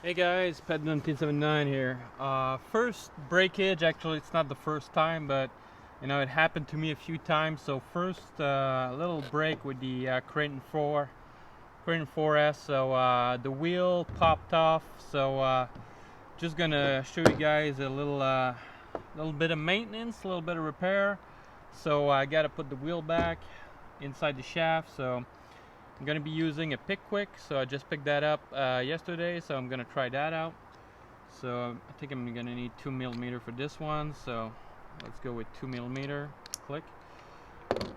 Hey guys, Ped1979 here. First breakage, actually it's not the first time, but it happened to me a few times. So first little break with the Kraton 4S. So the wheel popped off. So just gonna show you guys a little bit of maintenance, a little bit of repair. So I gotta put the wheel back inside the shaft. So I'm gonna be using a pick quick, so I just picked that up yesterday, so I'm gonna try that out. So I think I'm gonna need 2mm for this one, so let's go with 2mm. Click,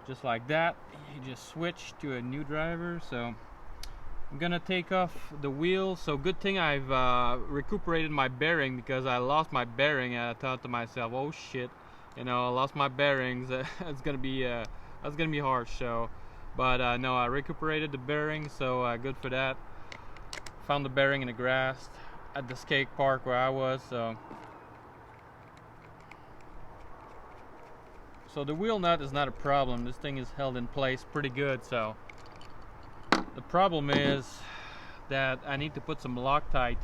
just like that. You just switch to a new driver. So I'm gonna take off the wheel. So good thing I've recuperated my bearing, because I lost my bearing and I thought to myself, oh shit, I lost my bearings. That's gonna be harsh. So but no, I recuperated the bearing, so good for that. Found the bearing in the grass at the skate park where I was. So the wheel nut is not a problem. This thing is held in place pretty good. So the problem is that I need to put some Loctite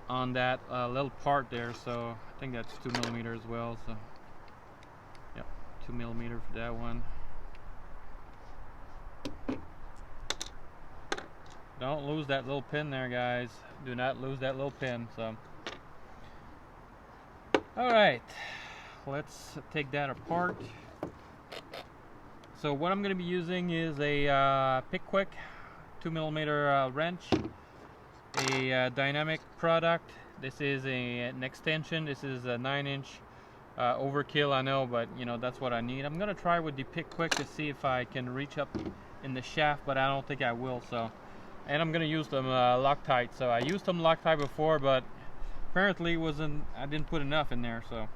on that little part there. So I think that's 2mm as well. So yep, 2mm for that one. Don't lose that little pin there, guys. Do not lose that little pin. So alright, let's take that apart. So what I'm going to be using is a pick quick 2mm wrench, a dynamic product. This is an extension. This is a 9-inch overkill, I know, but that's what I need. I'm going to try with the pick quick to see if I can reach up in the shaft, but I don't think I will. So, and I'm gonna use some Loctite. So I used some Loctite before, but apparently I didn't put enough in there. So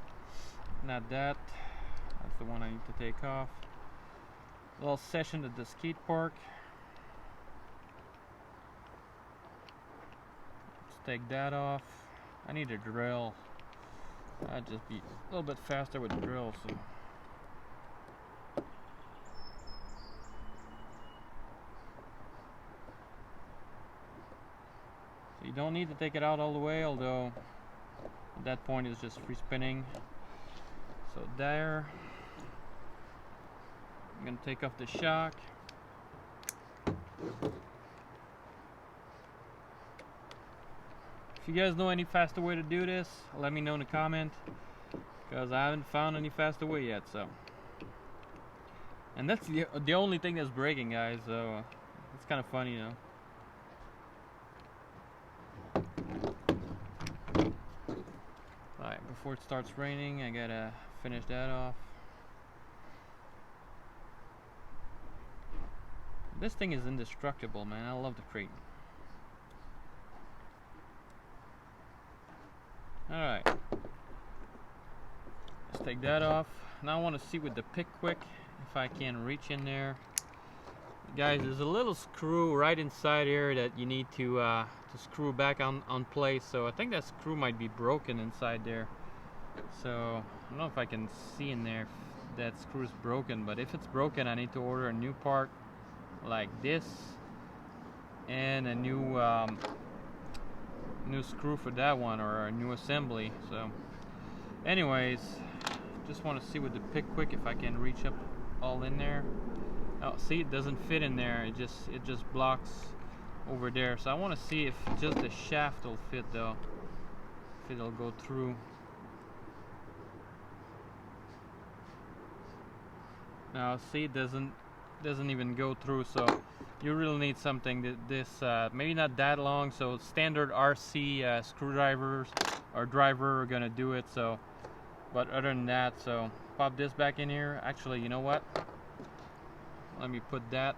not that. That's the one I need to take off. A little session at the skate park. Let's take that off. I need a drill. I'd just be a little bit faster with the drill. So. You don't need to take it out all the way, although at that point it's just free spinning. So there, I'm gonna take off the shock. If you guys know any faster way to do this, let me know in the comment, because I haven't found any faster way yet. So, and that's the only thing that's breaking, guys. So it's kind of funny, Alright, before it starts raining, I gotta finish that off. This thing is indestructible, man. I love the Kraton. Alright, let's take that off. Now I want to see with the pick quick if I can reach in there. Guys, there's a little screw right inside here that you need to screw back on place. So I think that screw might be broken inside there. So I don't know if I can see in there if that screw is broken, but if it's broken, I need to order a new part like this and a new screw for that one, or a new assembly. So anyways, just want to see with the pick quick if I can reach up all in there. Oh, see, it doesn't fit in there. It just blocks over there. So I want to see if just the shaft will fit, though. If it'll go through. Now, see, it doesn't even go through. So you really need something that maybe not that long. So standard RC screwdrivers or driver are gonna do it. So, but other than that, so pop this back in here. Actually, you know what? Let me put that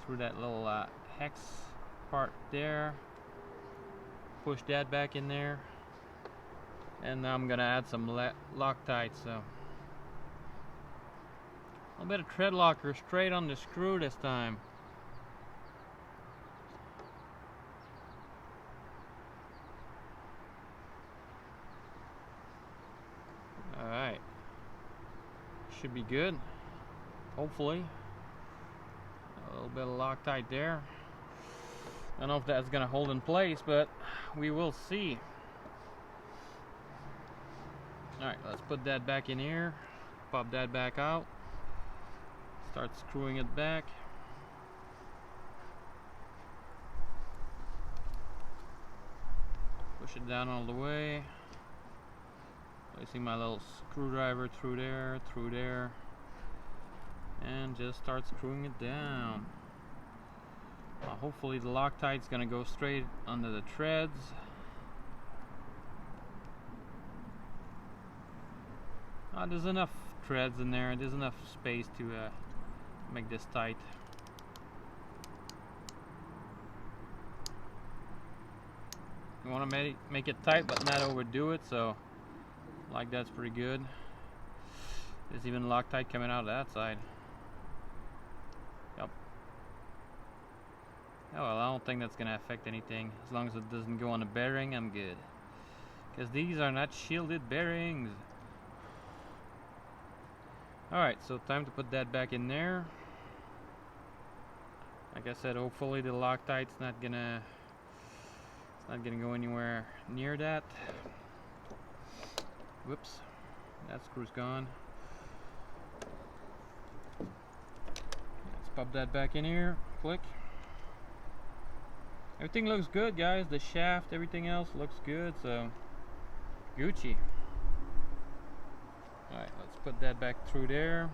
through that little hex part there. Push that back in there. And now I'm gonna add some Loctite. So a little bit of tread locker straight on the screw this time. Alright. Should be good. Hopefully. A little bit of Loctite there. I don't know if that's gonna hold in place, but we will see. Alright, let's put that back in here. Pop that back out. Start screwing it back. Push it down all the way. Placing my little screwdriver through there, and just start screwing it down. Hopefully the Loctite's gonna go straight under the treads. There's enough threads in there. There's enough space to make this tight. You want to make it tight but not overdo it, so like that's pretty good. There's even Loctite coming out of that side. Yep. Oh well, I don't think that's gonna affect anything. As long as it doesn't go on the bearing, I'm good. Because these are not shielded bearings. Alright, so time to put that back in there. Like I said, hopefully the Loctite's not gonna go anywhere near that. Whoops, that screw's gone. Let's pop that back in here. Click. Everything looks good, guys. The shaft, everything else looks good, so Gucci. Alright, let's put that back through there.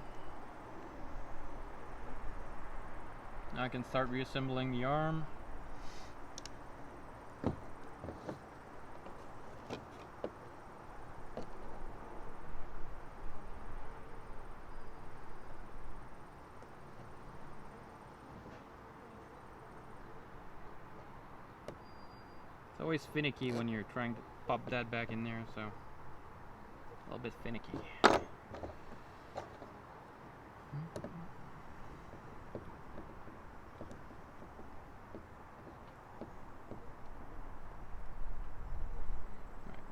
Now I can start reassembling the arm. It's always finicky when you're trying to pop that back in there, so a little bit finicky. Right,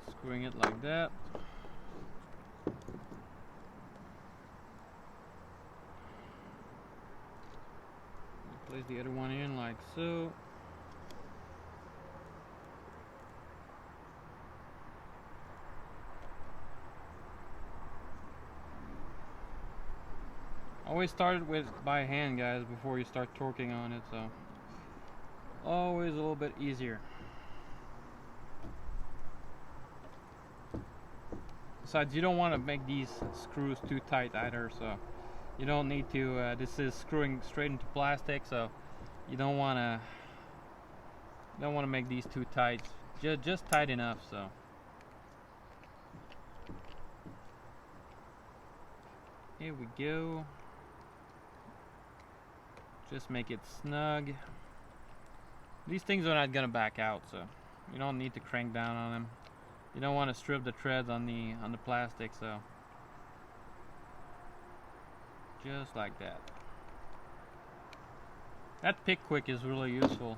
screwing it like that. Place the other one in like so. Always start it with by hand, guys, before you start torquing on it, so always a little bit easier. Besides, you don't want to make these screws too tight either, so you don't need to. This is screwing straight into plastic, so you don't want to make these too tight. Just tight enough, so. Here we go. Just make it snug. These things are not gonna back out, so you don't need to crank down on them. You don't want to strip the treads on the plastic, so just like that. That pick quick is really useful.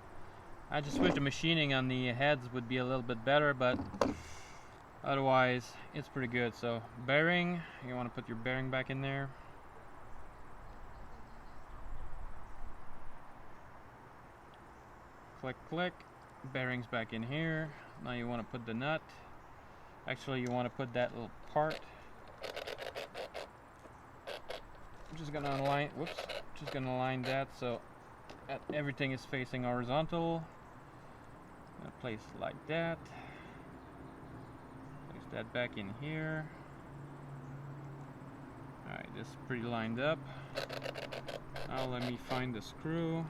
I just wish the machining on the heads would be a little bit better, but otherwise it's pretty good. So bearing, you want to put your bearing back in there. Click, click. Bearings back in here. Now you want to put the nut. Actually, you want to put that little part. I'm just gonna align. Whoops. Just gonna align that so that everything is facing horizontal. Place it like that. Place that back in here. All right, this is pretty lined up. Now let me find the screw.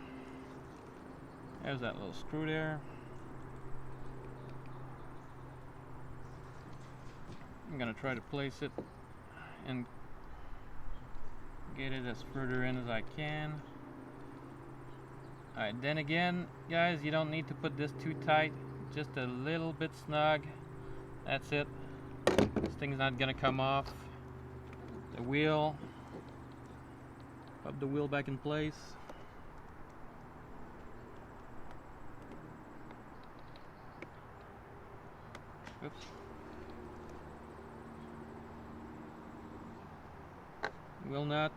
There's that little screw there. I'm gonna try to place it and get it as further in as I can. Alright, then again, guys, you don't need to put this too tight, just a little bit snug. That's it. This thing's not gonna come off. The wheel. Pop the wheel back in place. Oops. Wheel nut.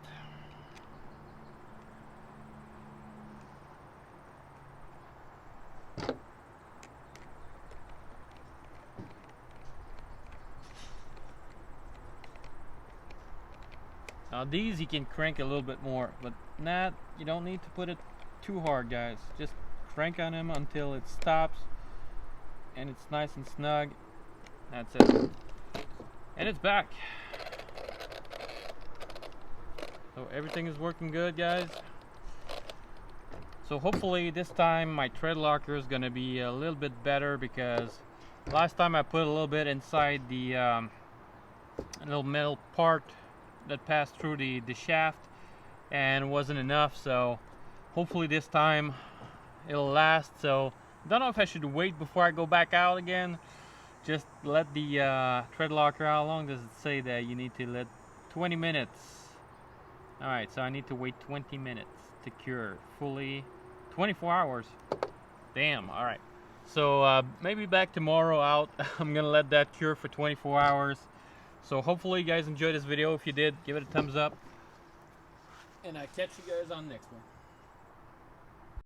Now these you can crank a little bit more, but not, you don't need to put it too hard, guys. Just crank on them until it stops and it's nice and snug. That's it. And it's back. So everything is working good, guys. So hopefully this time my tread locker is gonna be a little bit better, because last time I put a little bit inside the little metal part that passed through the shaft and wasn't enough. So hopefully this time it'll last. So I don't know if I should wait before I go back out again. Just let the tread locker, how long does it say that you need to let? 20 minutes. Alright, so I need to wait 20 minutes to cure fully. 24 hours. Damn, alright. So maybe back tomorrow out. I'm gonna let that cure for 24 hours. So hopefully you guys enjoyed this video. If you did, give it a thumbs up. And I'll catch you guys on the next one.